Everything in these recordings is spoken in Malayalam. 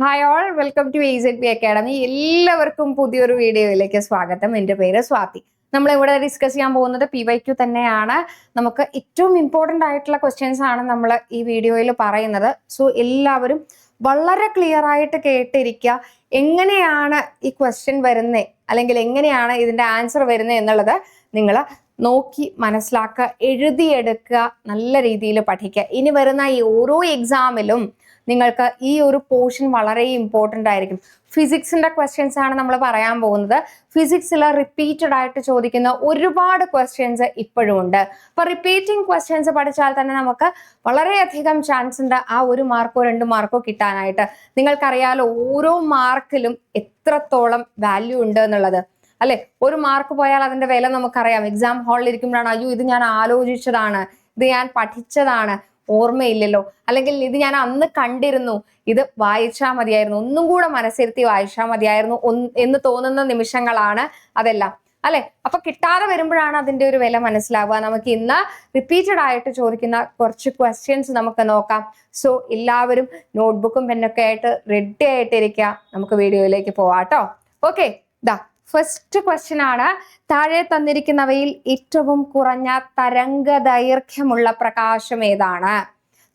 Hi all, welcome to AZP academy. എല്ലാവർക്കും പുതിയൊരു വീഡിയോയിലേക്ക് സ്വാഗതം. എൻ്റെ പേര് സ്വാതി. നമ്മൾ ഇവിടെ ഡിസ്കസ് ചെയ്യാൻ പോകുന്നത് PYQ തന്നെയാണ്. നമുക്ക് ഏറ്റവും ഇമ്പോർട്ടൻ്റ് ആയിട്ടുള്ള ക്വസ്റ്റ്യൻസ് ആണ് നമ്മൾ ഈ വീഡിയോയിൽ പറയുന്നത്. സോ എല്ലാവരും വളരെ ക്ലിയർ ആയിട്ട് കേട്ടിരിക്കുക. എങ്ങനെയാണ് ഈ ക്വസ്റ്റ്യൻ വരുന്നത്, അല്ലെങ്കിൽ എങ്ങനെയാണ് ഇതിൻ്റെ ആൻസർ വരുന്നത് എന്നുള്ളത് നിങ്ങൾ നോക്കി മനസ്സിലാക്കുക, എഴുതിയെടുക്കുക, നല്ല രീതിയിൽ പഠിക്കുക. ഇനി വരുന്ന ഈ ഓരോ എക്സാമിലും നിങ്ങൾക്ക് ഈ ഒരു പോർഷൻ വളരെ ഇമ്പോർട്ടൻ്റ് ആയിരിക്കും. ഫിസിക്സിന്റെ ക്വസ്റ്റ്യൻസ് ആണ് നമ്മൾ പറയാൻ പോകുന്നത്. ഫിസിക്സിൽ റിപ്പീറ്റഡ് ആയിട്ട് ചോദിക്കുന്ന ഒരുപാട് ക്വസ്റ്റ്യൻസ് ഇപ്പോഴും ഉണ്ട്. അപ്പൊ റിപ്പീറ്റിംഗ് ക്വസ്റ്റ്യൻസ് പഠിച്ചാൽ തന്നെ നമുക്ക് വളരെയധികം ചാൻസ് ഉണ്ട് ആ 1 മാർക്കോ 2 മാർക്കോ കിട്ടാനായിട്ട്. നിങ്ങൾക്കറിയാലോ ഓരോ മാർക്കിലും എത്രത്തോളം വാല്യൂ ഉണ്ട് എന്നുള്ളത്, അല്ലെ? 1 മാർക്ക് പോയാൽ അതിന്റെ വില നമുക്കറിയാം. എക്സാം ഹാളിൽ ഇരിക്കുമ്പോഴാണ് അയ്യോ ഇത് ഞാൻ ആലോചിച്ചതാണ്, ഇത് ഞാൻ പഠിച്ചതാണ്, ഓർമ്മയില്ലല്ലോ, അല്ലെങ്കിൽ ഇത് ഞാൻ അന്ന് കണ്ടിരുന്നു, ഇത് വായിച്ചാൽ മതിയായിരുന്നു, ഒന്നും കൂടെ മനസ്സിരുത്തി വായിച്ചാൽ മതിയായിരുന്നു എന്ന് തോന്നുന്ന നിമിഷങ്ങളാണ് അതെല്ലാം, അല്ലെ? അപ്പൊ കിട്ടാതെ വരുമ്പോഴാണ് അതിന്റെ ഒരു വില മനസ്സിലാവുക. നമുക്ക് ഇന്ന് റിപ്പീറ്റഡ് ആയിട്ട് ചോദിക്കുന്ന കുറച്ച് ക്വസ്റ്റ്യൻസ് നമുക്ക് നോക്കാം. സോ എല്ലാവരും നോട്ട്ബുക്കും പെന്നൊക്കെ ആയിട്ട് റെഡി ആയിട്ടിരിക്കുക. നമുക്ക് വീഡിയോയിലേക്ക് പോവാട്ടോ. ഓക്കെ, ദാ ഫസ്റ്റ് ക്വസ്റ്റ്യൻ ആണ്, താഴെ തന്നിരിക്കുന്നവയിൽ ഏറ്റവും കുറഞ്ഞ തരംഗ ദൈർഘ്യമുള്ള പ്രകാശം ഏതാണ്?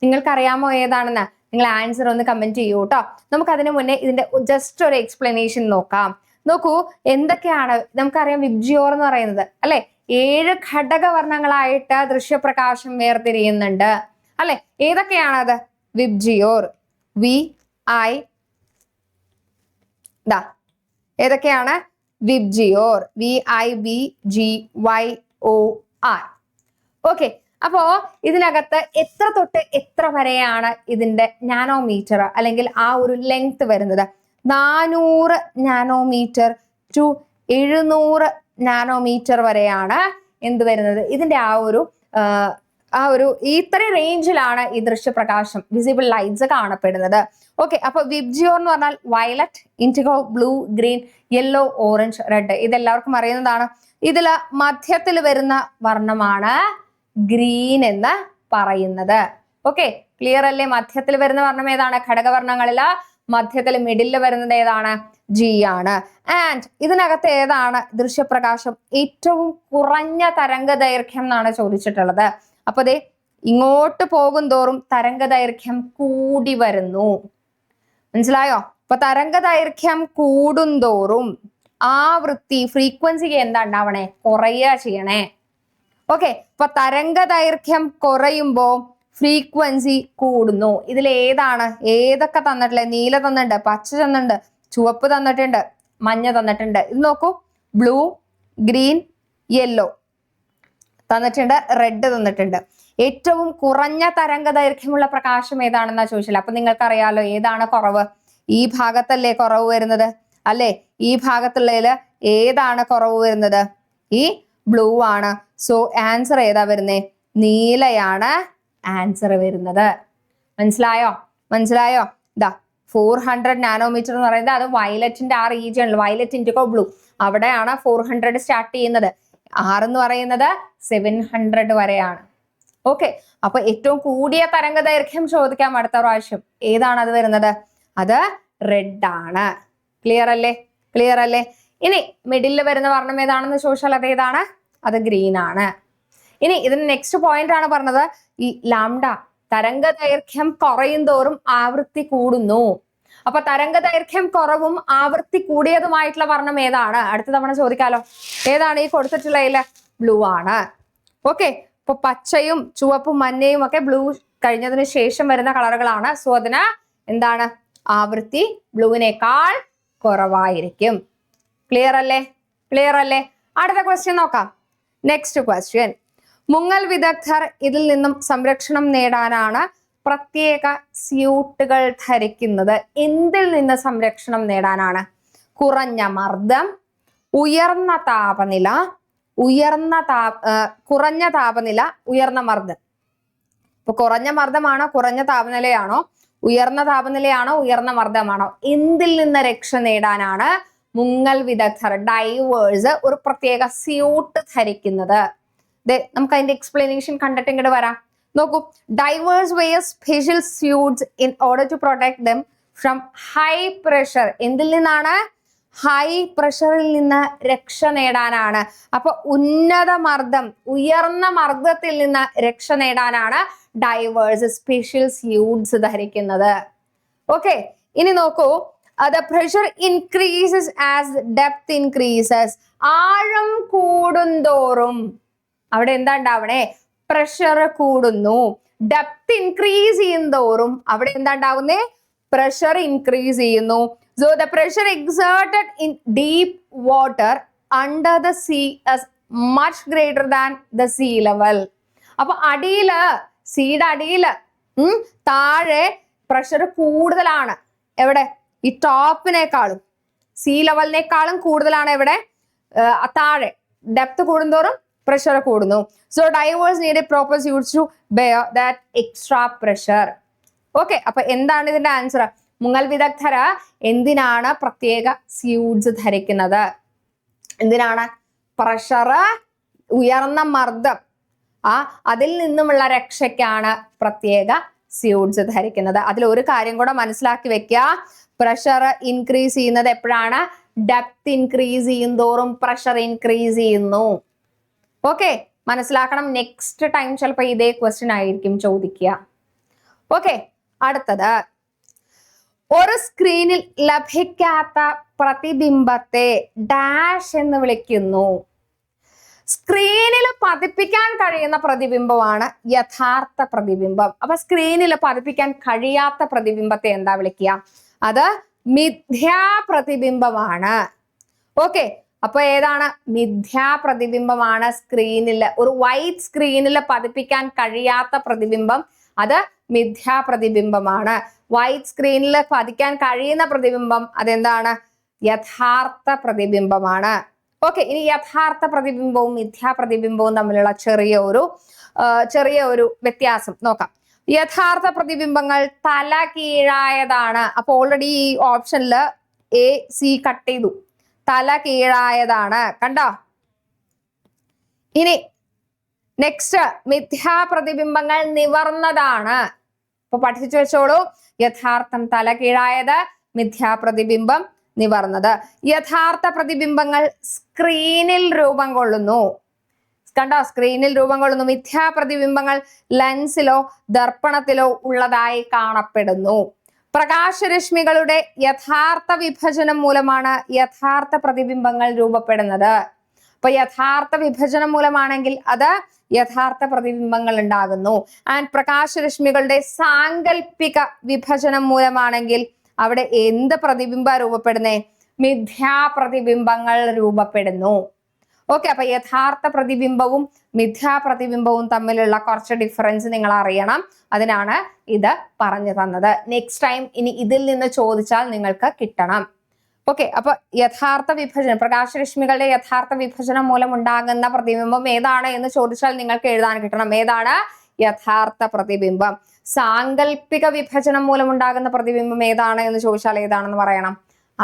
നിങ്ങൾക്കറിയാമോ ഏതാണെന്ന്? നിങ്ങൾ ആൻസർ ഒന്ന് കമന്റ് ചെയ്യൂ കേട്ടോ. നമുക്ക് അതിനു മുന്നേ ഇതിന്റെ ജസ്റ്റ് ഒരു എക്സ്പ്ലനേഷൻ നോക്കാം. നോക്കൂ, എന്തൊക്കെയാണ് നമുക്കറിയാം. വിബ്ജിയോർ എന്ന് പറയുന്നത്, അല്ലെ, 7 ഘടകവർണ്ണങ്ങളായിട്ട് ദൃശ്യപ്രകാശം വേർതിരിയുന്നുണ്ട്, അല്ലെ? ഏതൊക്കെയാണത്? വിബ്ജിയോർ, VI, ഏതൊക്കെയാണ്? VIBGYOR, VIBGYOR. ഓക്കെ, അപ്പോ ഇതിനകത്ത് എത്ര തൊട്ട് എത്ര വരെയാണ് ഇതിന്റെ നാനോമീറ്റർ അല്ലെങ്കിൽ ആ ഒരു ലെങ്ത് വരുന്നത്? 400 നാനോമീറ്റർ ടു 700 നാനോമീറ്റർ വരെയാണ് എന്ത് വരുന്നത്? ഇതിന്റെ ആ ഒരു ഇത്രയും റേഞ്ചിലാണ് ഈ ദൃശ്യപ്രകാശം, വിസിബിൾ ലൈറ്റ്സ് കാണപ്പെടുന്നത്. ഓക്കെ, അപ്പൊ വിബ്ജിയോർ എന്ന് പറഞ്ഞാൽ violet, IndiGo, blue, green, yellow, orange, red. ഇതെല്ലാവർക്കും അറിയുന്നതാണ്. ഇതില് മധ്യത്തിൽ വരുന്ന വർണ്ണമാണ് ഗ്രീൻ എന്ന് പറയുന്നത്. ഓക്കെ, ക്ലിയർ അല്ലേ? മധ്യത്തിൽ വരുന്ന വർണ്ണം ഏതാണ്? ഘടകവർണ്ണങ്ങളില് മധ്യത്തിൽ മിഡിലിൽ വരുന്നത് ഏതാണ്? G ആണ്. ആൻഡ് ഇതിനകത്ത് ഏതാണ് ദൃശ്യപ്രകാശം ഏറ്റവും കുറഞ്ഞ തരംഗ ദൈർഘ്യം എന്നാണ് ചോദിച്ചിട്ടുള്ളത്. അപ്പൊ ദേ ഇങ്ങോട്ട് പോകും തോറും തരംഗ ദൈർഘ്യം കൂടി വരുന്നു. മനസ്സിലായോ? അപ്പൊ തരംഗ ദൈർഘ്യം കൂടുന്തോറും ആവൃത്തി, ഫ്രീക്വൻസിക്ക് എന്താ ഉണ്ടാവണേ? കുറയുക ചെയ്യണേ. ഓക്കെ, അപ്പൊ തരംഗ ദൈർഘ്യം കുറയുമ്പോ ഫ്രീക്വൻസി കൂടുന്നു. ഇതിൽ ഏതാണ്? ഏതൊക്കെ തന്നിട്ടില്ലേ? നീല തന്നിട്ടുണ്ട്, പച്ച തന്നിട്ടുണ്ട്, ചുവപ്പ് തന്നിട്ടുണ്ട്, മഞ്ഞ തന്നിട്ടുണ്ട്. ഇത് നോക്കൂ, ബ്ലൂ, ഗ്രീൻ, യെല്ലോ തന്നിട്ടുണ്ട്, റെഡ് തന്നിട്ടുണ്ട്. ഏറ്റവും കുറഞ്ഞ തരംഗ ദൈർഘ്യമുള്ള പ്രകാശം ഏതാണെന്നാ ചോദിച്ചില്ല. അപ്പൊ നിങ്ങൾക്കറിയാലോ ഏതാണ് കുറവ്? ഈ ഭാഗത്തല്ലേ കുറവ് വരുന്നത്, അല്ലെ? ഈ ഭാഗത്തുള്ളതില് ഏതാണ് കുറവ് വരുന്നത്? ഈ ബ്ലൂ ആണ്. സോ ആൻസർ ഏതാ വരുന്നേ? നീലയാണ് ആൻസർ വരുന്നത്. മനസ്സിലായോ? മനസ്സിലായോ? ഇതാ 400 നാനോമീറ്റർ എന്ന് പറയുന്നത് അത് വയലറ്റിന്റെ ആ റീജിയണിൽ, വയലറ്റ്, ഇൻഡിഗോ, ബ്ലൂ, അവിടെയാണ് 400 സ്റ്റാർട്ട് ചെയ്യുന്നത്. 6 എന്ന് പറയുന്നത് 700 വരെയാണ്. ഓക്കെ, അപ്പൊ ഏറ്റവും കൂടിയ തരംഗ ദൈർഘ്യം ചോദിക്കാം അടുത്ത പ്രാവശ്യം. ഏതാണ് അത് വരുന്നത്? അത് റെഡ് ആണ്. ക്ലിയർ അല്ലേ? ക്ലിയർ അല്ലേ? ഇനി മിഡിലിൽ വരുന്ന വർണ്ണം ഏതാണെന്ന് ചോദിച്ചാൽ അത് ഏതാണ്? അത് ഗ്രീൻ ആണ്. ഇനി ഇതിന് നെക്സ്റ്റ് പോയിന്റ് ആണ് പറഞ്ഞത്, ഈ ലാംഡ, തരംഗ ദൈർഘ്യം കുറയും തോറും ആവൃത്തി കൂടുന്നു. അപ്പൊ തരംഗ ദൈർഘ്യം കുറവും ആവൃത്തി കൂടിയതുമായിട്ടുള്ള വർണ്ണം ഏതാണ്? അടുത്ത തവണ ചോദിക്കാലോ. ഏതാണ് ഈ കൊടുത്തിട്ടുള്ളതില്? ബ്ലൂ ആണ്. ഓക്കെ, ഇപ്പൊ പച്ചയും ചുവപ്പും മഞ്ഞയും ഒക്കെ ബ്ലൂ കഴിഞ്ഞതിന് ശേഷം വരുന്ന കളറുകളാണ്. സോ അതിന് എന്താണ്? ആവൃത്തി ബ്ലൂവിനേക്കാൾ കുറവായിരിക്കും. ക്ലിയർ അല്ലേ? ക്ലിയർ അല്ലേ? അടുത്ത ക്വസ്റ്റ്യൻ നോക്കാം. നെക്സ്റ്റ് ക്വസ്റ്റ്യൻ, മുങ്ങൽ വിദഗ്ധർ ഇതിൽ നിന്നും സംരക്ഷണം നേടാനാണ് പ്രത്യേക സ്യൂട്ടുകൾ ധരിക്കുന്നത്. എന്തിൽ നിന്ന് സംരക്ഷണം നേടാനാണ്? കുറഞ്ഞ മർദ്ദം, ഉയർന്ന താപനില, കുറഞ്ഞ താപനില, ഉയർന്ന മർദ്ദം. ഇപ്പൊ കുറഞ്ഞ മർദ്ദമാണോ, കുറഞ്ഞ താപനിലയാണോ, ഉയർന്ന താപനിലയാണോ, ഉയർന്ന മർദ്ദമാണോ? എന്തിൽ നിന്ന് രക്ഷ നേടാനാണ് മുങ്ങൽ വിദഗ്ധർ, ഡൈവേഴ്സ്, ഒരു പ്രത്യേക സ്യൂട്ട് ധരിക്കുന്നത്? നമുക്ക് അതിന്റെ എക്സ്പ്ലനേഷൻ കണ്ടിട്ട് ഇങ്ങോട്ട് വരാം. നോക്കൂ, divers wear special suits in order to protect them from high pressure. എന്തിൽ നിന്നാണ്? ഹൈ പ്രഷറിൽ നിന്ന് രക്ഷ നേടാനാണ്. അപ്പൊ ഉന്നത മർദ്ദം, ഉയർന്ന മർദ്ദത്തിൽ നിന്ന് രക്ഷ നേടാനാണ് ഡൈവേഴ്സ് സ്പെഷ്യൽ സ്യൂട്ട്സ് ധരിക്കുന്നത്. ഓക്കെ, ഇനി നോക്കൂ, the pressure increases as depth increases. ആഴം കൂടുന്തോറും അവിടെ എന്താ ഉണ്ടാവണേ? പ്രഷർ കൂടുന്നു. ഡെപ്ത് ഇൻക്രീസ് ചെയ്യുന്തോറും അവിടെ എന്താ ഉണ്ടാവുന്നേ? പ്രഷർ ഇൻക്രീസ് ചെയ്യുന്നു. So the pressure exerted in deep water under the sea is much greater than the sea level. അപ്പൊ അടിയില്, സീയുടെ അടിയില് താഴെ പ്രഷർ കൂടുതലാണ്. എവിടെ? ഈ ടോപ്പിനേക്കാളും സീ ലെവലിനേക്കാളും കൂടുതലാണ് എവിടെ? താഴെ. ഡെപ്ത് കൂടുന്തോറും പ്രഷർ കൂടുന്നു. So divers need proper suits to bear that extra pressure. Okay, അപ്പൊ എന്താണ് ഇതിന്റെ ആൻസർ? മുങ്ങൽ വിദഗ്ധര എന്തിനാണ് പ്രത്യേക സ്യൂട്ട്സ് ധരിക്കുന്നത്? എന്തിനാണ്? പ്രഷർ, ഉയർന്ന മർദ്ദം, അതിൽ നിന്നുമുള്ള രക്ഷയ്ക്കാണ് പ്രത്യേക സ്യൂട്ട്സ് ധരിക്കുന്നത്. അതിൽ ഒരു കാര്യം കൂടെ മനസ്സിലാക്കി വെക്കുക, പ്രഷർ ഇൻക്രീസ് ചെയ്യുന്നത് എപ്പോഴാണ്? ഡെപ്ത് ഇൻക്രീസ് ചെയ്യുന്തോറും പ്രഷർ ഇൻക്രീസ് ചെയ്യുന്നു. ഓക്കെ, മനസ്സിലാക്കണം. നെക്സ്റ്റ് ടൈം ചിലപ്പോൾ ഇതേ ക്വസ്റ്റ്യൻ ആയിരിക്കും ചോദിക്കുക. ഓക്കെ, അടുത്തത്, ഒരു സ്ക്രീനിൽ ലഭിക്കാത്ത പ്രതിബിംബത്തെ ഡാഷ് എന്ന് വിളിക്കുന്നു. സ്ക്രീനിൽ പതിപ്പിക്കാൻ കഴിയുന്ന പ്രതിബിംബമാണ് യഥാർത്ഥ പ്രതിബിംബം. അപ്പൊ സ്ക്രീനിൽ പതിപ്പിക്കാൻ കഴിയാത്ത പ്രതിബിംബത്തെ എന്താ വിളിക്കുക? അത് മിഥ്യാ പ്രതിബിംബമാണ്. ഓക്കെ, അപ്പൊ ഏതാണ്? മിഥ്യാ പ്രതിബിംബമാണ്. സ്ക്രീനിൽ, ഒരു വൈറ്റ് സ്ക്രീനിൽ പതിപ്പിക്കാൻ കഴിയാത്ത പ്രതിബിംബം അത് മിഥ്യാ പ്രതിബിംബമാണ്. വൈറ്റ് സ്ക്രീനിൽ പതിക്കാൻ കഴിയുന്ന പ്രതിബിംബം അതെന്താണ്? യഥാർത്ഥ പ്രതിബിംബമാണ്. ഓക്കെ, ഇനി യഥാർത്ഥ പ്രതിബിംബവും മിഥ്യാ പ്രതിബിംബവും തമ്മിലുള്ള ചെറിയ ഒരു വ്യത്യാസം നോക്കാം. യഥാർത്ഥ പ്രതിബിംബങ്ങൾ തല കീഴായതാണ്. അപ്പൊ ഓൾറെഡി ഈ ഓപ്ഷനിൽ എ സി കട്ട് ചെയ്തു. തല കീഴായതാണ്, കണ്ടോ? ഇനി നെക്സ്റ്റ്, മിഥ്യാ പ്രതിബിംബങ്ങൾ നിവർന്നതാണ്. അപ്പൊ പഠിച്ചു വെച്ചോളൂ. യഥാർത്ഥം തല കീഴായത്, മിഥ്യാ പ്രതിബിംബം നിവർന്നത്. യഥാർത്ഥ പ്രതിബിംബങ്ങൾ സ്ക്രീനിൽ രൂപം കൊള്ളുന്നു. കണ്ടോ? സ്ക്രീനിൽ രൂപം കൊള്ളുന്നു. മിഥ്യാ പ്രതിബിംബങ്ങൾ ലെൻസിലോ ദർപ്പണത്തിലോ ഉള്ളതായി കാണപ്പെടുന്നു. പ്രകാശരശ്മികളുടെ യഥാർത്ഥ വിഭജനം മൂലമാണ് യഥാർത്ഥ പ്രതിബിംബങ്ങൾ രൂപപ്പെടുന്നത്. അപ്പൊ യഥാർത്ഥ വിഭജനം മൂലമാണെങ്കിൽ അത് യഥാർത്ഥ പ്രതിബിംബങ്ങൾ ഉണ്ടാകുന്നു. ആൻഡ് പ്രകാശരശ്മികളുടെ സാങ്കല്പിക വിഭജനം മൂലമാണെങ്കിൽ അവിടെ എന്ത് പ്രതിബിംബ രൂപപ്പെടുന്നേ? മിഥ്യാ പ്രതിബിംബങ്ങൾ രൂപപ്പെടുന്നു. ഓക്കെ, അപ്പൊ യഥാർത്ഥ പ്രതിബിംബവും മിഥ്യാ പ്രതിബിംബവും തമ്മിലുള്ള കുറച്ച് ഡിഫറൻസ് നിങ്ങൾ അറിയണം. അതിനാണ് ഇത് പറഞ്ഞു തന്നത്. നെക്സ്റ്റ് ടൈം ഇനി ഇതിൽ നിന്ന് ചോദിച്ചാൽ നിങ്ങൾക്ക് കിട്ടണം. ഓക്കെ, അപ്പൊ യഥാർത്ഥ വിഭജനം, പ്രകാശരശ്മികളുടെ യഥാർത്ഥ വിഭജനം മൂലം ഉണ്ടാകുന്ന പ്രതിബിംബം ഏതാണ് എന്ന് ചോദിച്ചാൽ നിങ്ങൾക്ക് എഴുതാൻ കിട്ടണം. ഏതാണ്? യഥാർത്ഥ പ്രതിബിംബം. സാങ്കല്പിക വിഭജനം മൂലം ഉണ്ടാകുന്ന പ്രതിബിംബം ഏതാണ് എന്ന് ചോദിച്ചാൽ ഏതാണെന്ന് പറയണം.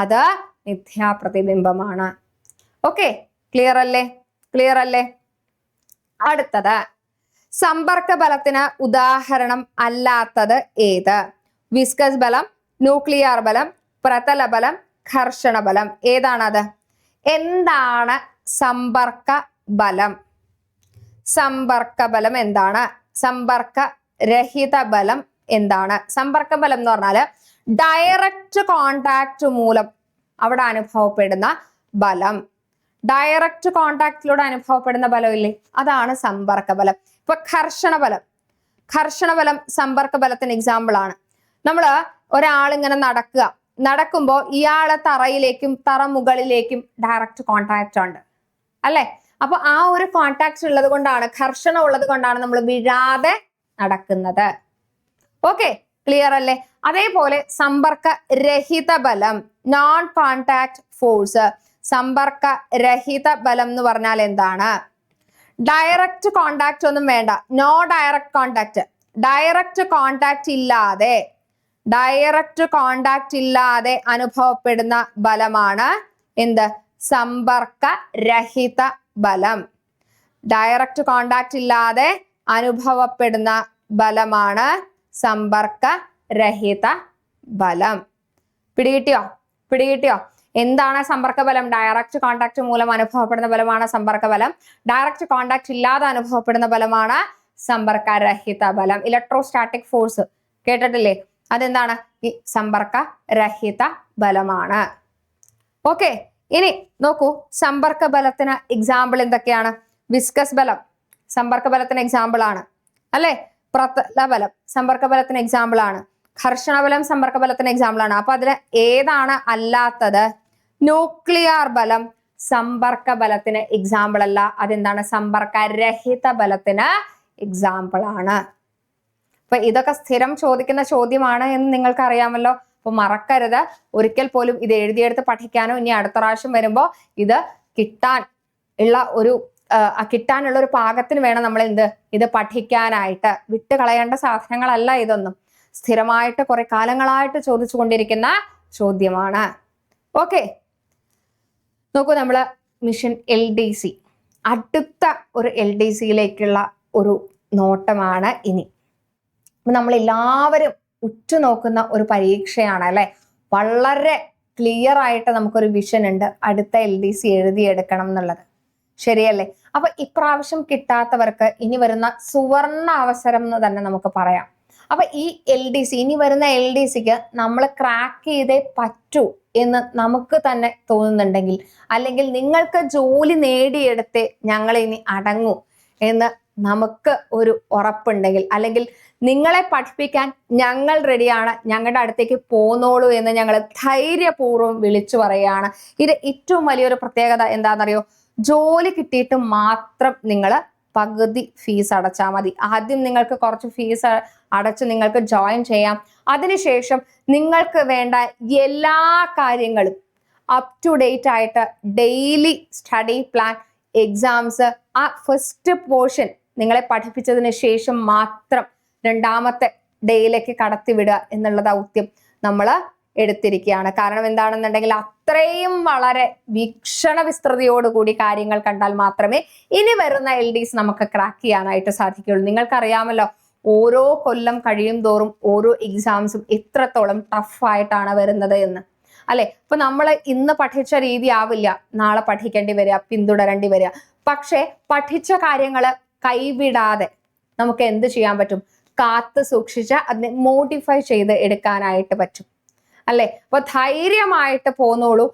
അത് മിഥ്യാ പ്രതിബിംബമാണ്. ഓക്കെ, ക്ലിയർ അല്ലേ? അടുത്തത്, സമ്പർക്ക ബലത്തിന് ഉദാഹരണം അല്ലാത്തത് ഏത്? വിസ്കസ് ബലം, ന്യൂക്ലിയർ ബലം, പ്രതല ബലം, ഘർഷണ ബലം. ഏതാണത്? എന്താണ് സമ്പർക്ക ബലം? സമ്പർക്ക ബലം എന്താണ്? സമ്പർക്ക രഹിത ബലം എന്താണ്? സമ്പർക്ക ബലം എന്ന് പറഞ്ഞാല് ഡയറക്റ്റ് കോണ്ടാക്ട് മൂലം അവിടെ അനുഭവപ്പെടുന്ന ബലം. ഡയറക്റ്റ് കോണ്ടാക്റ്റിലൂടെ അനുഭവപ്പെടുന്ന ബലം ഇല്ലേ, അതാണ് സമ്പർക്ക ബലം. ഇപ്പൊ ഘർഷണ ബലം സമ്പർക്ക ബലത്തിന് എക്സാമ്പിൾ ആണ്. നമ്മള് ഒരാളിങ്ങനെ നടക്കുമ്പോൾ ഇയാളെ തറയിലേക്കും തറ മുകളിലേക്കും ഡയറക്റ്റ് കോണ്ടാക്ട് ഉണ്ട് അല്ലെ? അപ്പൊ ആ ഒരു കോണ്ടാക്ട് ഉള്ളത് കൊണ്ടാണ്, ഘർഷണം ഉള്ളത് കൊണ്ടാണ് നമ്മൾ വീഴാതെ നടക്കുന്നത്. ഓക്കെ, ക്ലിയർ അല്ലേ? അതേപോലെ സമ്പർക്ക രഹിത ബലം, നോൺ കോണ്ടാക്ട് ഫോഴ്സ്. സമ്പർക്ക രഹിത ബലം എന്ന് പറഞ്ഞാൽ എന്താണ്? ഡയറക്റ്റ് കോണ്ടാക്ട് ഒന്നും വേണ്ട, no direct contact. Direct contact ഇല്ലാതെ അനുഭവപ്പെടുന്ന ബലമാണ് എന്ത്? സമ്പർക്ക രഹിത ബലം. ഡയറക്റ്റ് കോണ്ടാക്ട് ഇല്ലാതെ അനുഭവപ്പെടുന്ന ബലമാണ് സമ്പർക്ക രഹിത ബലം. പിടികിട്ടിയോ? എന്താണ് സമ്പർക്ക ബലം? ഡയറക്റ്റ് കോണ്ടാക്ട് മൂലം അനുഭവപ്പെടുന്ന ബലമാണ് സമ്പർക്ക ബലം. ഡയറക്റ്റ് കോണ്ടാക്ട് ഇല്ലാതെ അനുഭവപ്പെടുന്ന ബലമാണ് സമ്പർക്കരഹിത ബലം. ഇലക്ട്രോസ്റ്റാറ്റിക് ഫോഴ്സ് കേട്ടിട്ടില്ലേ? അതെന്താണ്? ഈ സമ്പർക്ക രഹിത ബലമാണ്. ഓക്കെ, ഇനി നോക്കൂ, സമ്പർക്ക ബലത്തിന് എക്സാമ്പിൾ എന്തൊക്കെയാണ്? വിസ്കസ് ബലം സമ്പർക്ക ബലത്തിന് എക്സാമ്പിൾ ആണ് അല്ലെ. പ്രതല ബലം സമ്പർക്ക ബലത്തിന് എക്സാമ്പിൾ ആണ്. ഘർഷണ ബലം സമ്പർക്ക ബലത്തിന് എക്സാമ്പിൾ ആണ്. അപ്പൊ അതിന് ഏതാണ് അല്ലാത്തത്? ന്യൂക്ലിയർ ബലം സമ്പർക്ക ബലത്തിന് എക്സാമ്പിൾ അല്ല. അതെന്താണ്? സമ്പർക്കരഹിത ബലത്തിന് എക്സാമ്പിൾ ആണ്. അപ്പൊ ഇതൊക്കെ സ്ഥിരം ചോദിക്കുന്ന ചോദ്യമാണ് എന്ന് നിങ്ങൾക്ക് അറിയാമല്ലോ. അപ്പൊ മറക്കരുത്, ഒരിക്കൽ പോലും ഇത് എഴുതിയെടുത്ത് പഠിക്കാനോ ഇനി അടുത്ത പ്രാവശ്യം വരുമ്പോ ഇത് കിട്ടാനുള്ള ഒരു പാകത്തിന് വേണം നമ്മൾ ഇത് പഠിക്കാനായിട്ട്. വിട്ട് കളയേണ്ട സാധനങ്ങളല്ല ഇതൊന്നും. സ്ഥിരമായിട്ട് കുറെ കാലങ്ങളായിട്ട് ചോദിച്ചു കൊണ്ടിരിക്കുന്ന ചോദ്യമാണ്. ഓക്കെ, നോക്കൂ, നമ്മള് മിഷൻ LDC, അടുത്ത ഒരു LDCയിലേക്കുള്ള ഒരു നോട്ടമാണ് ഇനി. നമ്മൾ എല്ലാവരും ഉറ്റുനോക്കുന്ന ഒരു പരീക്ഷയാണ് അല്ലെ. വളരെ ക്ലിയർ ആയിട്ട് നമുക്കൊരു വിഷൻ ഉണ്ട്, അടുത്ത LDC എഴുതിയെടുക്കണം എന്നുള്ളത്. ശരിയല്ലേ? അപ്പൊ ഇപ്രാവശ്യം കിട്ടാത്തവർക്ക് ഇനി വരുന്ന സുവർണ അവസരം എന്ന് തന്നെ നമുക്ക് പറയാം. അപ്പൊ ഈ LDC, ഇനി വരുന്ന LDCക്ക് നമ്മൾ ക്രാക്ക് ചെയ്തേ പറ്റൂ എന്ന് നമുക്ക് തന്നെ തോന്നുന്നുണ്ടെങ്കിൽ, അല്ലെങ്കിൽ നിങ്ങൾക്ക് ജോലി നേടിയെടുത്തേ ഞങ്ങൾ ഇനി അടങ്ങൂ എന്ന് നമുക്ക് ഒരു ഉറപ്പുണ്ടെങ്കിൽ, അല്ലെങ്കിൽ നിങ്ങളെ പഠിപ്പിക്കാൻ ഞങ്ങൾ റെഡിയാണ്, ഞങ്ങളുടെ അടുത്തേക്ക് പോന്നോളൂ എന്ന് ഞങ്ങൾ ധൈര്യപൂർവ്വം വിളിച്ചു പറയുകയാണ്. ഇത് ഏറ്റവും വലിയൊരു പ്രത്യേകത എന്താണെന്നറിയോ? ജോലി കിട്ടിയിട്ട് മാത്രം നിങ്ങൾ പകുതി ഫീസ് അടച്ചാൽ മതി. ആദ്യം നിങ്ങൾക്ക് കുറച്ച് ഫീസ് അടച്ച് നിങ്ങൾക്ക് ജോയിൻ ചെയ്യാം. അതിനുശേഷം നിങ്ങൾക്ക് വേണ്ട എല്ലാ കാര്യങ്ങളും അപ് ടു ഡേറ്റ് ആയിട്ട് ഡെയിലി സ്റ്റഡി പ്ലാൻ, എക്സാംസ്, ആ ഫസ്റ്റ് പോർഷൻ നിങ്ങളെ പഠിപ്പിച്ചതിന് ശേഷം മാത്രം രണ്ടാമത്തെ ഡേയിലേക്ക് കടത്തിവിടുക എന്നുള്ള ദൗത്യം നമ്മൾ എടുത്തിരിക്കുകയാണ്. കാരണം എന്താണെന്നുണ്ടെങ്കിൽ അത്രയും വളരെ വീക്ഷണ വിസ്തൃതിയോടുകൂടി കാര്യങ്ങൾ കണ്ടാൽ മാത്രമേ ഇനി വരുന്ന LDs നമുക്ക് ക്രാക്ക് ചെയ്യാനായിട്ട് സാധിക്കുകയുള്ളൂ. നിങ്ങൾക്കറിയാമല്ലോ, ഓരോ കൊല്ലം കഴിയും തോറും ഓരോ എക്സാംസും എത്രത്തോളം ടഫായിട്ടാണ് വരുന്നത് എന്ന് അല്ലെ. ഇപ്പൊ നമ്മൾ ഇന്ന് പഠിച്ച രീതി ആവില്ല നാളെ പഠിക്കേണ്ടി വരിക, പിന്തുടരേണ്ടി വരിക. പക്ഷെ പഠിച്ച കാര്യങ്ങൾ കൈവിടാതെ നമുക്ക് എന്ത് ചെയ്യാൻ പറ്റും? കാത്തു സൂക്ഷിച്ച് അതിനെ മോഡിഫൈ ചെയ്ത് എടുക്കാനായിട്ട് പറ്റും അല്ലെ. അപ്പൊ ധൈര്യമായിട്ട് പോന്നോളൂ.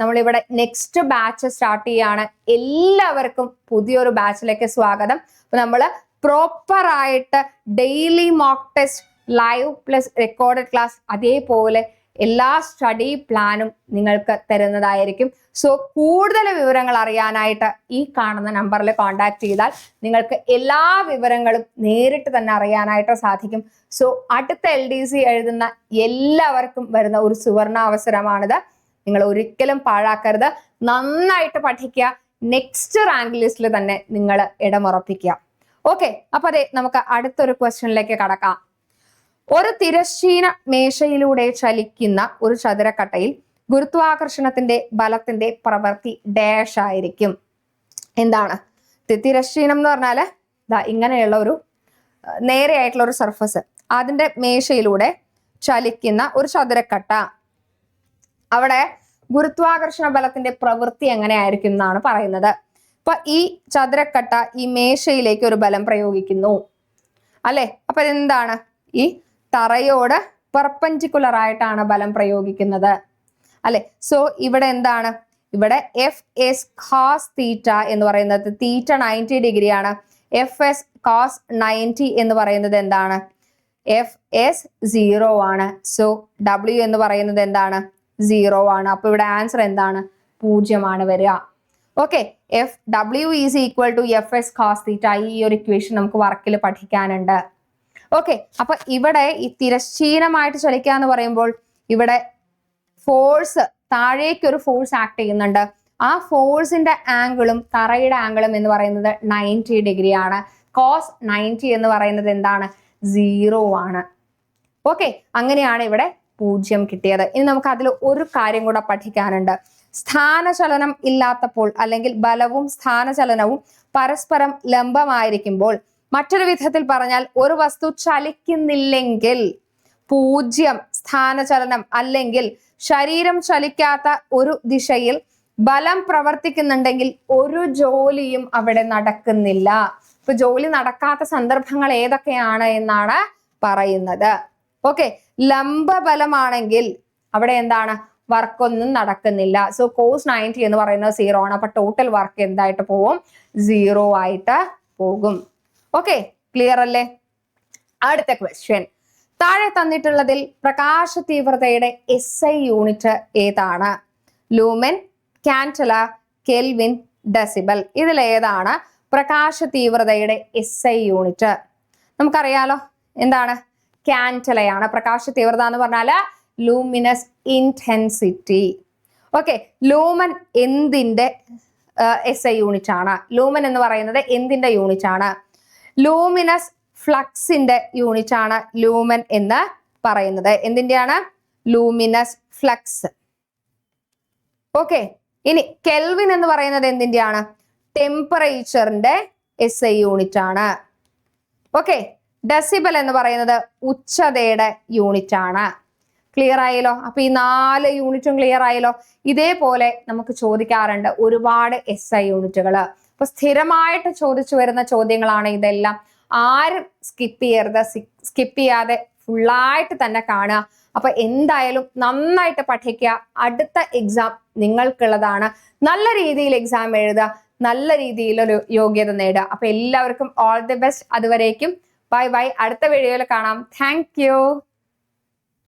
നമ്മളിവിടെ നെക്സ്റ്റ് ബാച്ച് സ്റ്റാർട്ട് ചെയ്യാണ്. എല്ലാവർക്കും പുതിയൊരു ബാച്ചിലേക്ക് സ്വാഗതം. അപ്പൊ നമ്മള് പ്രോപ്പർ ആയിട്ട് daily mock test, live plus recorded class, അതേപോലെ എല്ലാ സ്റ്റഡി പ്ലാനും നിങ്ങൾക്ക് തരുന്നതായിരിക്കും. സോ കൂടുതൽ വിവരങ്ങൾ അറിയാനായിട്ട് ഈ കാണുന്ന നമ്പറിൽ കോൺടാക്ട് ചെയ്താൽ നിങ്ങൾക്ക് എല്ലാ വിവരങ്ങളും നേരിട്ട് തന്നെ അറിയാനായിട്ട് സാധിക്കും. സോ അടുത്ത LDC എഴുതുന്ന എല്ലാവർക്കും വരുന്ന ഒരു സുവർണ അവസരമാണിത്. നിങ്ങൾ ഒരിക്കലും പാഴാക്കരുത്. നന്നായിട്ട് പഠിക്കുക. നെക്സ്റ്റ് റാങ്ക് ലിസ്റ്റിൽ തന്നെ നിങ്ങൾ ഇടമുറപ്പിക്കുക. ഓക്കെ, അപ്പൊ അതെ, നമുക്ക് അടുത്തൊരു ക്വസ്റ്റ്യനിലേക്ക് കടക്കാം. ഒരു തിരശ്ചീന മേശയിലൂടെ ചലിക്കുന്ന ഒരു ചതുരക്കട്ടയിൽ ഗുരുത്വാകർഷണത്തിന്റെ ബലത്തിന്റെ പ്രവൃത്തി ഡാഷ് ആയിരിക്കും. എന്താണ് തിരശ്ചീനം എന്ന് പറഞ്ഞാല്? ഇങ്ങനെയുള്ള ഒരു നേരെയായിട്ടുള്ള ഒരു സർഫസ്, അതിന്റെ മേശയിലൂടെ ചലിക്കുന്ന ഒരു ചതുരക്കട്ട, അവിടെ ഗുരുത്വാകർഷണ ബലത്തിന്റെ പ്രവൃത്തി എങ്ങനെയായിരിക്കും എന്നാണ് പറയുന്നത്. അപ്പൊ ഈ ചതുരക്കട്ട ഈ മേശയിലേക്ക് ഒരു ബലം പ്രയോഗിക്കുന്നു അല്ലെ. അപ്പൊ എന്താണ്? ഈ തറയോട് പെർപെൻഡിക്കുലർ ആയിട്ടാണ് ബലം പ്രയോഗിക്കുന്നത് അല്ലെ. സോ ഇവിടെ എന്താണ്? ഇവിടെ FS cos തീറ്റ എന്ന് പറയുന്നത്, തീറ്റ 90 ഡിഗ്രി ആണ്. FS cos 90 എന്ന് പറയുന്നത് എന്താണ്? FS 0 ആണ്. സോ W എന്ന് പറയുന്നത് എന്താണ്? 0 ആണ്. അപ്പൊ ഇവിടെ ആൻസർ എന്താണ്? 0 ആണ് വരിക. Okay, W is equal to FS cos theta. ഈ ഒരു ഇക്വേഷൻ നമുക്ക് വർക്കിൽ പഠിക്കാനുണ്ട്. ഓക്കെ, അപ്പൊ ഇവിടെ ഈ തിരശ്ചീനമായിട്ട് ചലിക്കുക എന്ന് പറയുമ്പോൾ ഇവിടെ ഫോഴ്സ്, താഴേക്ക് ഒരു ഫോഴ്സ് ആക്ട് ചെയ്യുന്നുണ്ട്. ആ ഫോഴ്സിന്റെ ആംഗിളും തറയുടെ ആംഗിളും എന്ന് പറയുന്നത് 90 ഡിഗ്രി ആണ്. കോസ് 90 എന്ന് പറയുന്നത് എന്താണ്? 0 ആണ്. ഓക്കെ, അങ്ങനെയാണ് ഇവിടെ 0 കിട്ടിയത്. ഇനി നമുക്ക് അതിൽ ഒരു കാര്യം കൂടെ പഠിക്കാനുണ്ട്. സ്ഥാനചലനം ഇല്ലാത്തപ്പോൾ, അല്ലെങ്കിൽ ബലവും സ്ഥാനചലനവും പരസ്പരം ലംബമായിരിക്കുമ്പോൾ, മറ്റൊരു വിധത്തിൽ പറഞ്ഞാൽ ഒരു വസ്തു ചലിക്കുന്നില്ലെങ്കിൽ 0 സ്ഥാനചലനം അല്ലെങ്കിൽ ശരീരം ചലിക്കാത്ത ഒരു ദിശയിൽ ബലം പ്രവർത്തിക്കുന്നുണ്ടെങ്കിൽ ഒരു ജോലിയും അവിടെ നടക്കുന്നില്ല. ഇപ്പൊ ജോലി നടക്കാത്ത സന്ദർഭങ്ങൾ ഏതൊക്കെയാണ് എന്നാണ് പറയുന്നത്. ഓക്കെ, ലംബബലമാണെങ്കിൽ അവിടെ എന്താണ്, വർക്കൊന്നും നടക്കുന്നില്ല. സോ കോസ് 90 എന്ന് പറയുന്നത് 0 ആണ്. അപ്പൊ ടോട്ടൽ വർക്ക് എന്തായിട്ട് പോകും, 0 ആയിട്ട് പോകും. ഓക്കെ, ക്ലിയർ അല്ലേ? അടുത്ത ക്വസ്റ്റ്യൻ, താഴെ തന്നിട്ടുള്ളതിൽ പ്രകാശ തീവ്രതയുടെ SI യൂണിറ്റ് ഏതാണ്? Lumen, candela, kelvin, decibel. ഇതിൽ ഏതാണ് പ്രകാശ തീവ്രതയുടെ SI യൂണിറ്റ്? നമുക്കറിയാലോ എന്താണ്, കാൻഡലയാണ്. പ്രകാശ തീവ്രത എന്ന് പറഞ്ഞാല് ലൂമിനസ് ഇന്റൻസിറ്റി. ഓക്കെ, ലൂമൻ എന്തിന്റെ SI യൂണിറ്റ് ആണ്? ലൂമൻ എന്ന് പറയുന്നത് എന്തിന്റെ യൂണിറ്റ് ആണ്? ലൂമിനസ് ഫ്ലക്സിന്റെ യൂണിറ്റ് ആണ് ലൂമൻ എന്ന് പറയുന്നത്. എന്തിന്റെയാണ്? Luminous flux. ഓക്കെ, ഇനി കെൽവിൻ എന്ന് പറയുന്നത് എന്തിന്റെയാണ്? ടെമ്പറേച്ചറിന്റെ SI യൂണിറ്റ് ആണ്. ഓക്കെ, ഡെസിബൽ എന്ന് പറയുന്നത് ഉച്ചതയുടെ യൂണിറ്റ് ആണ്. ക്ലിയർ ആയല്ലോ? അപ്പൊ ഈ 4 യൂണിറ്റും ക്ലിയർ ആയല്ലോ? ഇതേപോലെ നമുക്ക് ചോദിക്കാറുണ്ട് ഒരുപാട് SI യൂണിറ്റുകൾ. അപ്പൊ സ്ഥിരമായിട്ട് ചോദിച്ചു വരുന്ന ചോദ്യങ്ങളാണ് ഇതെല്ലാം. ആരും സ്കിപ്പ് ചെയ്യരുത്. സ്കിപ്പ് ചെയ്യാതെ ഫുള്ളായിട്ട് തന്നെ കാണുക. അപ്പൊ എന്തായാലും നന്നായിട്ട് പഠിക്കുക. അടുത്ത എക്സാം നിങ്ങൾക്കുള്ളതാണ്. നല്ല രീതിയിൽ എക്സാം എഴുതുക, നല്ല രീതിയിലൊരു യോഗ്യത നേടുക. അപ്പൊ എല്ലാവർക്കും ഓൾ ദി ബെസ്റ്റ്. അതുവരേക്കും ബൈ ബൈ. അടുത്ത വീഡിയോയിൽ കാണാം. Thank you.